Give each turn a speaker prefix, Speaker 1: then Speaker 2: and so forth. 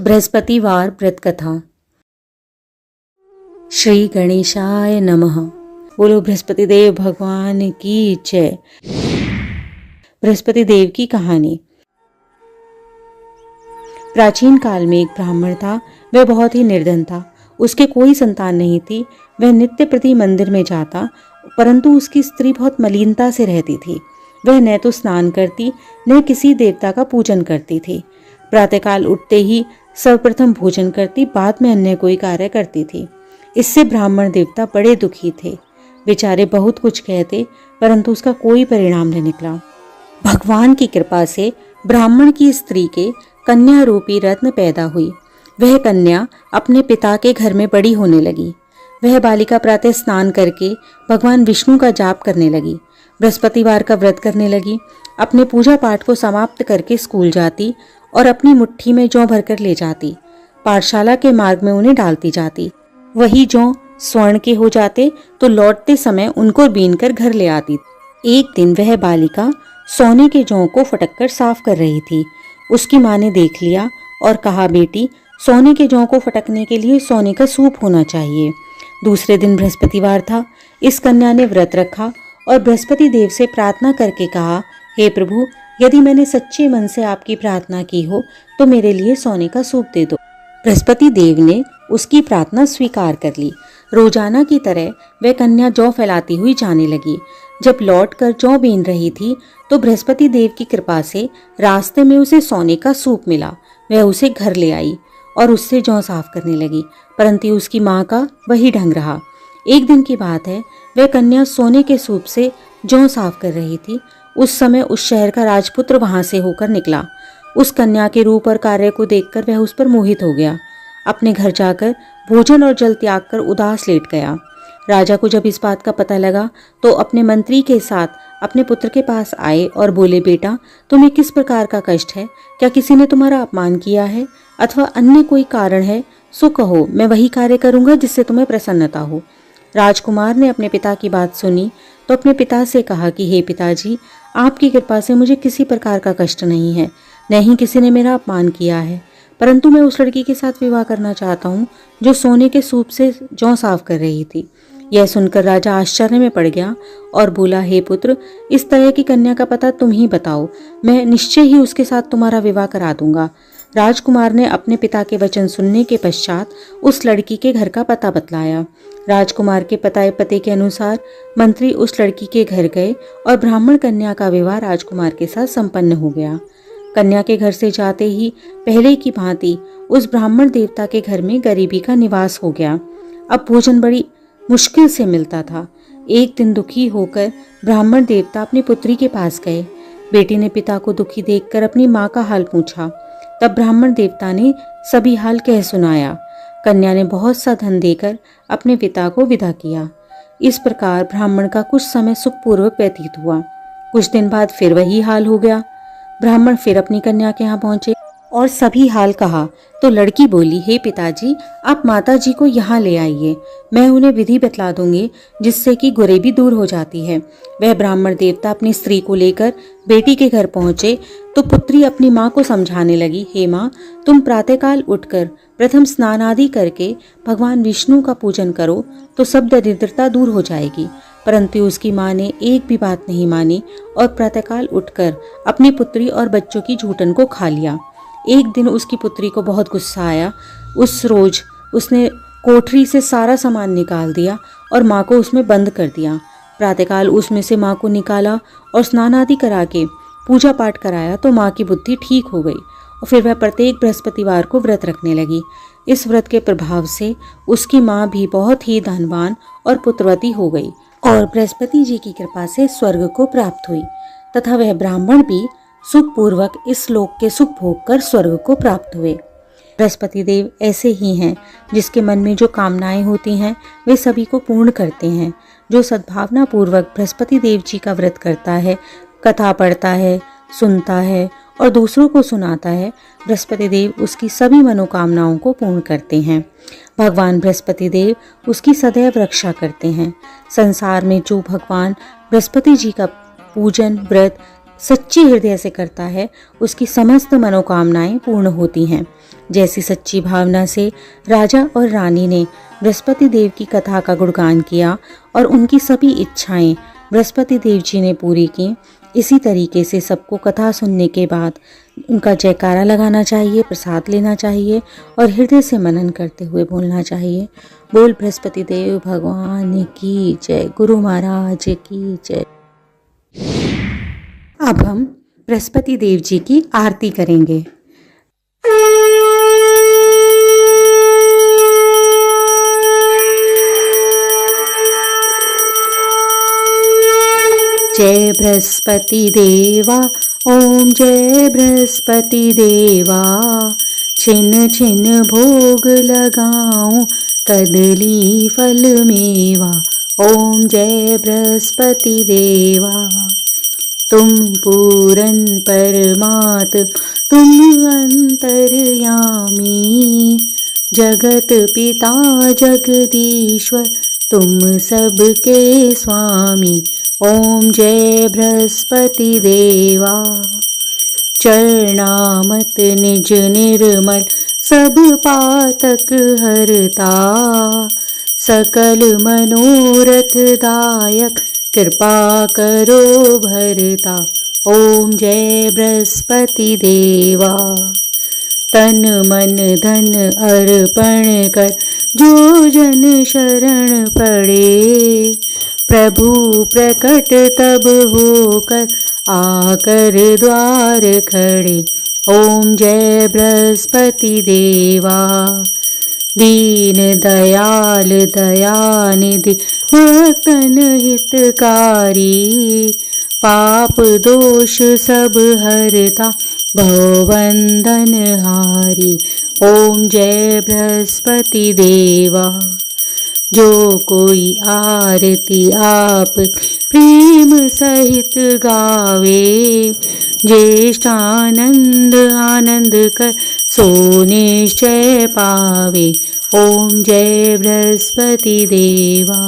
Speaker 1: बृहस्पतिवार व्रत कथा। श्री गणेशाय नमः। बोलो बृहस्पति देव भगवान की जय। बृहस्पति देव की कहानी। प्राचीन काल में एक ब्राह्मण था। वह बहुत ही निर्धन था। उसके कोई संतान नहीं थी। वह नित्य प्रति मंदिर में जाता, परंतु उसकी स्त्री बहुत मलिनता से रहती थी। वह न तो स्नान करती, न किसी देवता का पूजन करती थी। प्रातःकाल उठते ही सर्वप्रथम भोजन करती, बाद में अन्य कोई कार्य करती थी। इससे ब्राह्मण देवता बड़े दुखी थे। बेचारे बहुत कुछ कहते, परंतु उसका कोई परिणाम न निकला। भगवान की कृपा से ब्राह्मण की स्त्री के कन्या रूपी रत्न पैदा हुई। वह कन्या अपने पिता के घर में बड़ी होने लगी। वह बालिका प्रातः स्नान करके भगवान विष्णु का जाप करने लगी। बृहस्पतिवार का व्रत करने लगी। अपने पूजा पाठ को समाप्त करके स्कूल जाती और अपनी मुट्ठी में जौ भरकर ले जाती। पाठशाला के मार्ग में उन्हें डालती जाती। वही जौ स्वर्ण के हो जाते तो लौटते समय उनको बीनकर घर ले आती। एक दिन वह बालिका सोने के जौ को फटककर साफ कर रही थी। उसकी माँ ने देख लिया और कहा, बेटी, सोने के जौ को फटकने के लिए सोने का सूप होना चाहिए। दूसरे दिन बृहस्पतिवार था। इस कन्या ने व्रत रखा और बृहस्पति देव से प्रार्थना करके कहा, हे प्रभु, यदि मैंने सच्चे मन से आपकी प्रार्थना की हो तो मेरे लिए सोने का सूप दे दो। बृहस्पति देव ने उसकी प्रार्थना स्वीकार कर ली। रोजाना की तरह वह कन्या जौ फैलाती हुई जाने लगी। जब लौटकर जौ बीन रही थी तो बृहस्पति देव की कृपा से रास्ते में उसे सोने का सूप मिला। वह उसे घर ले आई और उससे जौ साफ करने लगी, परंतु उसकी माँ का वही ढंग रहा। एक दिन की बात है, वह कन्या सोने के सूप से जौ साफ कर रही थी। उस समय उस शहर का राजपुत्र वहां से होकर निकला। उस कन्या के रूप और कार्य को देखकर वह उस पर मोहित हो गया। अपने घर जाकर भोजन और जल त्याग कर उदास लेट गया। राजा को जब इस बात का पता लगा तो अपने मंत्री के साथ अपने पुत्र के पास आए और बोले, बेटा, तुम्हें किस प्रकार का कष्ट है? क्या किसी ने तुम्हारा अपमान किया है अथवा अन्य कोई कारण है? सो कहो, मैं वही कार्य करूंगा जिससे तुम्हें प्रसन्नता हो। राजकुमार ने अपने पिता की बात सुनी तो अपने पिता से कहा कि हे पिताजी, आपकी कृपा से मुझे किसी प्रकार का कष्ट नहीं है, न ही किसी ने मेरा अपमान किया है, परंतु मैं उस लड़की के साथ विवाह करना चाहता हूँ जो सोने के सूप से जौ साफ कर रही थी। यह सुनकर राजा आश्चर्य में पड़ गया और बोला, हे पुत्र, इस तरह की कन्या का पता तुम ही बताओ, मैं निश्चय ही उसके साथ तुम्हारा विवाह करा दूंगा। राजकुमार ने अपने पिता के वचन सुनने के पश्चात उस लड़की के घर का पता बतलाया। राजकुमार के बताए पते के अनुसार मंत्री उस लड़की के घर गए और ब्राह्मण कन्या का विवाह राजकुमार के साथ संपन्न हो गया। कन्या के घर से जाते ही पहले की भांति उस ब्राह्मण देवता के घर में गरीबी का निवास हो गया। अब भोजन बड़ी मुश्किल से मिलता था। एक दिन दुखी होकर ब्राह्मण देवता अपनी पुत्री के पास गए। बेटी ने पिता को दुखी देखकर अपनी माँ का हाल पूछा। तब ब्राह्मण देवता ने सभी हाल कह सुनाया। कन्या ने बहुत सा धन देकर अपने पिता को विदा किया। इस प्रकार ब्राह्मण का कुछ समय सुखपूर्वक व्यतीत हुआ। कुछ दिन बाद फिर वही हाल हो गया। ब्राह्मण फिर अपनी कन्या के यहाँ पहुंचे और सभी हाल कहा तो लड़की बोली, हे पिताजी, आप माता जी को यहाँ ले आइए, मैं उन्हें विधि बतला दूंगी जिससे कि गरीबी दूर हो जाती है। वह ब्राह्मण देवता अपनी स्त्री को लेकर बेटी के घर पहुंचे तो पुत्री अपनी माँ को समझाने लगी, हे माँ, तुम प्रातःकाल उठकर प्रथम स्नान आदि करके भगवान विष्णु का पूजन करो तो सब दरिद्रता दूर हो जाएगी। परंतु उसकी माँ ने एक भी बात नहीं मानी और प्रातःकाल उठकर अपनी पुत्री और बच्चों की झूठन को खा लिया। एक दिन उसकी पुत्री को बहुत गुस्सा आया। उस रोज उसने कोठरी से सारा सामान निकाल दिया और माँ को उसमें बंद कर दिया। प्रातःकाल उसमें से माँ को निकाला और स्नान आदि करा के पूजा पाठ कराया तो माँ की बुद्धि ठीक हो गई और फिर वह प्रत्येक बृहस्पतिवार को व्रत रखने लगी। इस व्रत के प्रभाव से उसकी माँ भी बहुत ही धनवान और पुत्रवती हो गई और बृहस्पति जी की कृपा से स्वर्ग को प्राप्त हुई तथा वह ब्राह्मण भी सुखपूर्वक इस लोक के सुख भोग कर स्वर्ग को प्राप्त हुए। बृहस्पति देव ऐसे ही हैं, जिसके मन में जो कामनाएं होती हैं वे सभी को पूर्ण करते हैं। जो सद्भावना पूर्वक बृहस्पति देव जी का व्रत करता है, कथा पढ़ता है, सुनता है और दूसरों को सुनाता है, बृहस्पति देव उसकी सभी मनोकामनाओं को पूर्ण करते हैं। भगवान बृहस्पति देव उसकी सदैव रक्षा करते हैं। संसार में जो भगवान बृहस्पति जी का पूजन व्रत सच्चे हृदय से करता है, उसकी समस्त मनोकामनाएं पूर्ण होती हैं। जैसी सच्ची भावना से राजा और रानी ने बृहस्पति देव की कथा का गुणगान किया और उनकी सभी इच्छाएं बृहस्पति देव जी ने पूरी की, इसी तरीके से सबको कथा सुनने के बाद उनका जयकारा लगाना चाहिए, प्रसाद लेना चाहिए और हृदय से मनन करते हुए बोलना चाहिए, बोल बृहस्पति देव भगवान की जय, गुरु महाराज की जय। अब हम बृहस्पति देव जी की आरती करेंगे। जय बृहस्पति देवा, ओम जय बृहस्पति देवा, छिन छिन भोग लगाऊं कदली फल मेवा, ओम जय बृहस्पति देवा। तुम पूरन परमात्म तुम अंतर्यामी, जगत पिता जगदीश्वर तुम सबके स्वामी, ओम जय बृहस्पति देवा। चरणामत निज निर्मल सब पातक हरता, सकल मनोरथ दायक कृपा करो भरता, ओम जय बृहस्पति देवा। तन मन धन अर्पण कर जो जन शरण पड़े, प्रभु प्रकट तब होकर आकर द्वार खड़े, ओम जय बृहस्पति देवा। दीन दयाल दयानिधि भक्तन हितकारी, पाप दोष सब हरता भवबंधन हारी, ओम जय बृहस्पति देवा। जो कोई आरती आप प्रेम सहित गावे, ज्येष्ठानंद आनंद कर सो निश्चय पावे, ओम जय बृहस्पति देवा।